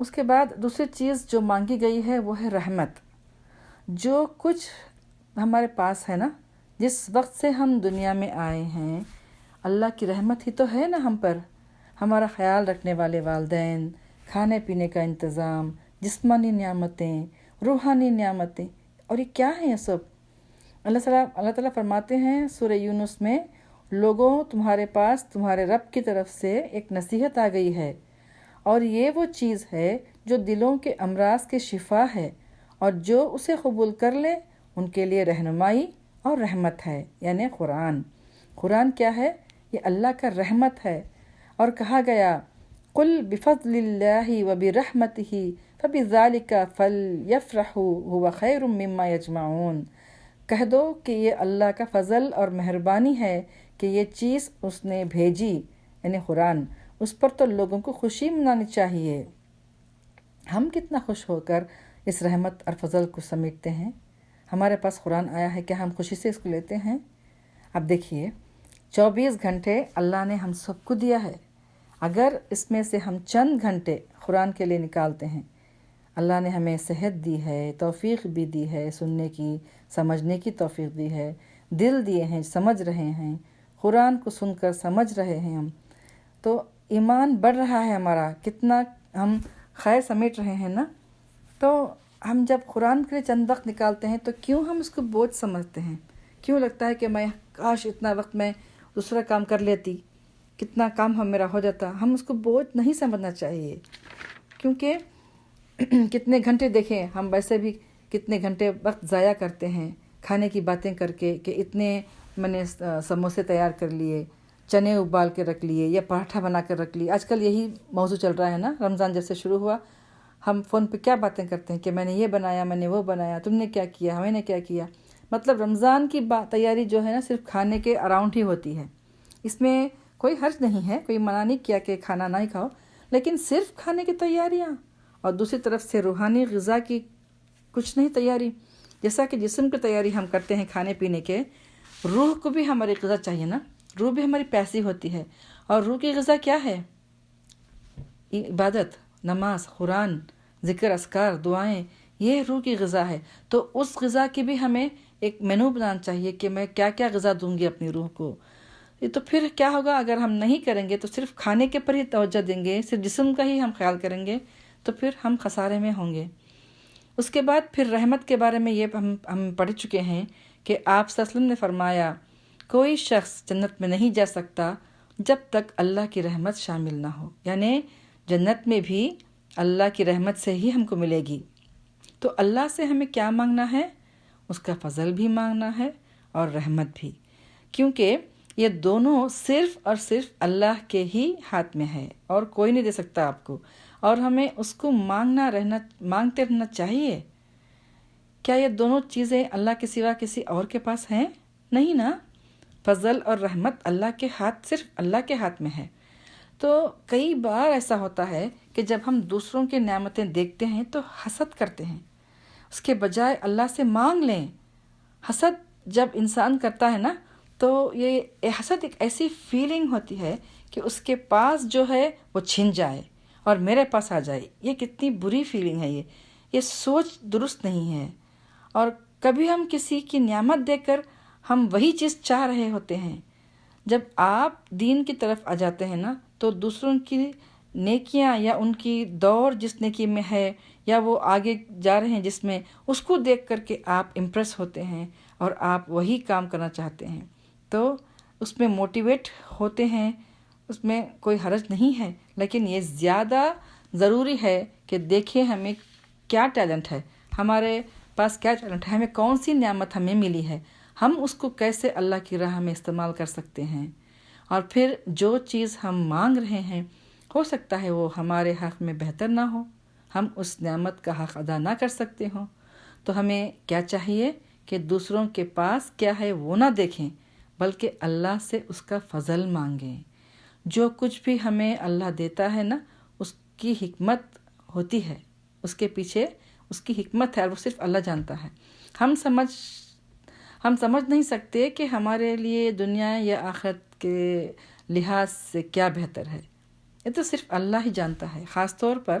اس کے بعد دوسری چیز جو مانگی گئی ہے وہ ہے رحمت. جو کچھ ہمارے پاس ہے نا، جس وقت سے ہم دنیا میں آئے ہیں، اللہ کی رحمت ہی تو ہے نا ہم پر. ہمارا خیال رکھنے والے والدین، کھانے پینے کا انتظام، جسمانی نعمتیں، روحانی نعمتیں، اور یہ کیا ہیں یہ سب؟ اللہ تعالیٰ فرماتے ہیں سورہ یونس میں، لوگوں تمہارے پاس تمہارے رب کی طرف سے ایک نصیحت آ گئی ہے، اور یہ وہ چیز ہے جو دلوں کے امراض کی شفا ہے، اور جو اسے قبول کر لے ان کے لیے رہنمائی اور رحمت ہے. یعنی قرآن کیا ہے؟ یہ اللہ کا رحمت ہے. اور کہا گیا قُلْ بِفَضْلِ اللَّهِ وَبِرَحْمَتِهِ فَبِذَلِكَ فَلْيَفْرَحُوا هُوَ خَيْرٌ مِّمَّا يَجْمَعُونَ. کہہ دو کہ یہ اللہ کا فضل اور مہربانی ہے کہ یہ چیز اس نے بھیجی، یعنی قرآن، اس پر تو لوگوں کو خوشی منانی چاہیے. ہم کتنا خوش ہو کر اس رحمت اور فضل کو سمیٹتے ہیں. ہمارے پاس قرآن آیا ہے، کیا ہم خوشی سے اس کو لیتے ہیں؟ اب دیکھیے، 24 گھنٹے اللہ نے ہم سب کو دیا ہے. اگر اس میں سے ہم چند گھنٹے قرآن کے لیے نکالتے ہیں، اللہ نے ہمیں صحت دی ہے، توفیق بھی دی ہے، سننے کی، سمجھنے کی توفیق دی ہے، دل دیے ہیں، سمجھ رہے ہیں، قرآن کو سن کر سمجھ رہے ہیں ہم، تو ایمان بڑھ رہا ہے ہمارا، کتنا ہم خیر سمیٹ رہے ہیں نا. تو ہم جب قرآن کے لیے چند وقت نکالتے ہیں تو کیوں ہم اس کو بوجھ سمجھتے ہیں؟ کیوں لگتا ہے کہ میں کاش اتنا وقت میں دوسرا کام کر لیتی، کتنا کام میرا ہو جاتا. ہم اس کو بوجھ نہیں سمجھنا چاہیے، کیونکہ کتنے گھنٹے دیکھیں، ہم ویسے بھی کتنے گھنٹے وقت ضائع کرتے ہیں کھانے کی باتیں کر کے، کہ اتنے میں نے سموسے تیار کر لیے، چنے ابال کے رکھ لیے، یا پراٹھا بنا کر رکھ لیے. آج کل یہی موضوع چل رہا ہے نا، رمضان جب سے شروع ہوا ہم فون پہ کیا باتیں کرتے ہیں کہ میں نے یہ بنایا، میں نے وہ بنایا، تم نے کیا کیا، ہمیں نے کیا کیا. مطلب رمضان کی تیاری جو ہے نا صرف کھانے کے اراؤنڈ ہی ہوتی ہے. اس میں کوئی حرج نہیں ہے، کوئی منع نہیں کیا کہ کھانا نہیں کھاؤ، لیکن صرف کھانے کی تیاریاں اور دوسری طرف سے روحانی غذا کی کچھ نہیں تیاری. جیسا کہ جسم کی تیاری ہم کرتے ہیں کھانے پینے کے، روح کو بھی ہماری غذا چاہیے نا. روح بھی ہماری پیاسی ہوتی ہے، اور روح کی غذا کیا ہے؟ عبادت، نماز، قرآن، ذکر، اذکار، دعائیں، یہ روح کی غذا ہے. تو اس غذا کی بھی ہمیں ایک مینو بنانا چاہیے کہ میں کیا کیا غذا دوں گی اپنی روح کو. یہ تو پھر کیا ہوگا اگر ہم نہیں کریں گے، تو صرف کھانے کے پر ہی توجہ دیں گے، صرف جسم کا ہی ہم خیال کریں گے، تو پھر ہم خسارے میں ہوں گے. اس کے بعد پھر رحمت کے بارے میں یہ ہم پڑھ چکے ہیں کہ آپ صلی اللہ علیہ وسلم نے فرمایا کوئی شخص جنت میں نہیں جا سکتا جب تک اللہ کی رحمت شامل نہ ہو. یعنی جنت میں بھی اللہ کی رحمت سے ہی ہم کو ملے گی. تو اللہ سے ہمیں کیا مانگنا ہے؟ اس کا فضل بھی مانگنا ہے اور رحمت بھی، کیونکہ یہ دونوں صرف اور صرف اللہ کے ہی ہاتھ میں ہے اور کوئی نہیں دے سکتا آپ کو. اور ہمیں اس کو مانگتے رہنا چاہیے. کیا یہ دونوں چیزیں اللہ کے سوا کسی اور کے پاس ہیں؟ نہیں نا. فضل اور رحمت اللہ کے ہاتھ، صرف اللہ کے ہاتھ میں ہے. تو کئی بار ایسا ہوتا ہے کہ جب ہم دوسروں کی نعمتیں دیکھتے ہیں تو حسد کرتے ہیں، اس کے بجائے اللہ سے مانگ لیں. حسد جب انسان کرتا ہے نا، تو یہ حسد ایک ایسی فیلنگ ہوتی ہے کہ اس کے پاس جو ہے وہ چھن جائے اور میرے پاس آ جائے. یہ کتنی بری فیلنگ ہے. یہ سوچ درست نہیں ہے. اور کبھی ہم کسی کی نعمت دیکھ کر ہم وہی چیز چاہ رہے ہوتے ہیں. جب آپ دین کی طرف آ جاتے ہیں نا، تو دوسروں کی نیکیاں یا ان کی دور جس نیکی میں ہے یا وہ آگے جا رہے ہیں جس میں، اس کو دیکھ کر کے آپ امپریس ہوتے ہیں اور آپ وہی کام کرنا چاہتے ہیں. تو اس میں موٹیویٹ ہوتے ہیں، اس میں کوئی حرج نہیں ہے. لیکن یہ زیادہ ضروری ہے کہ دیکھیں ہمیں کیا ٹیلنٹ ہے، ہمارے پاس کیا ٹیلنٹ ہے، ہمیں کون سی نعمت ہمیں ملی ہے، ہم اس کو کیسے اللہ کی راہ میں استعمال کر سکتے ہیں. اور پھر جو چیز ہم مانگ رہے ہیں، ہو سکتا ہے وہ ہمارے حق میں بہتر نہ ہو، ہم اس نعمت کا حق ادا نہ کر سکتے ہوں. تو ہمیں کیا چاہیے کہ دوسروں کے پاس کیا ہے وہ نہ دیکھیں، بلکہ اللہ سے اس کا فضل مانگیں. جو کچھ بھی ہمیں اللہ دیتا ہے نا، اس کی حکمت ہوتی ہے، اس کے پیچھے اس کی حکمت ہے، اور وہ صرف اللہ جانتا ہے. ہم سمجھ نہیں سکتے کہ ہمارے لیے دنیا یا آخرت کے لحاظ سے کیا بہتر ہے. یہ تو صرف اللہ ہی جانتا ہے. خاص طور پر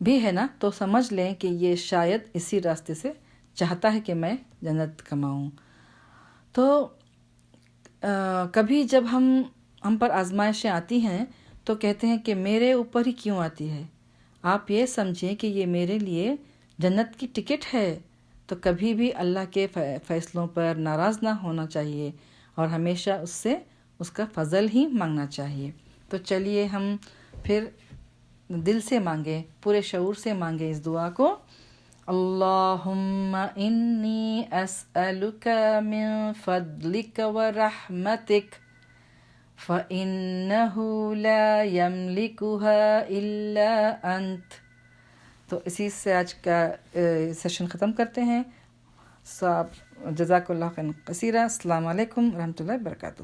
بھی ہے نا تو سمجھ لیں کہ یہ شاید اسی راستے سے چاہتا ہے کہ میں جنت کماؤں۔ تو کبھی جب ہم پر آزمائشیں آتی ہیں تو کہتے ہیں کہ میرے اوپر ہی کیوں آتی ہے، آپ یہ سمجھیں کہ یہ میرے لیے جنت کی ٹکٹ ہے۔ تو کبھی بھی اللہ کے فیصلوں پر ناراض نہ ہونا چاہیے اور ہمیشہ اس سے اس کا فضل ہی مانگنا چاہیے۔ تو چلیے ہم پھر دل سے مانگیں، پورے شعور سے مانگیں اس دعا کو۔ اللہم انی اسألک من فضلک ورحمتک فإنہ لا یملکها الا انت۔ تو اسی سے آج کا سیشن ختم کرتے ہیں۔ جزاک اللہ خیرا کثیرا۔ السلام علیکم ورحمۃ اللہ وبرکاتہ۔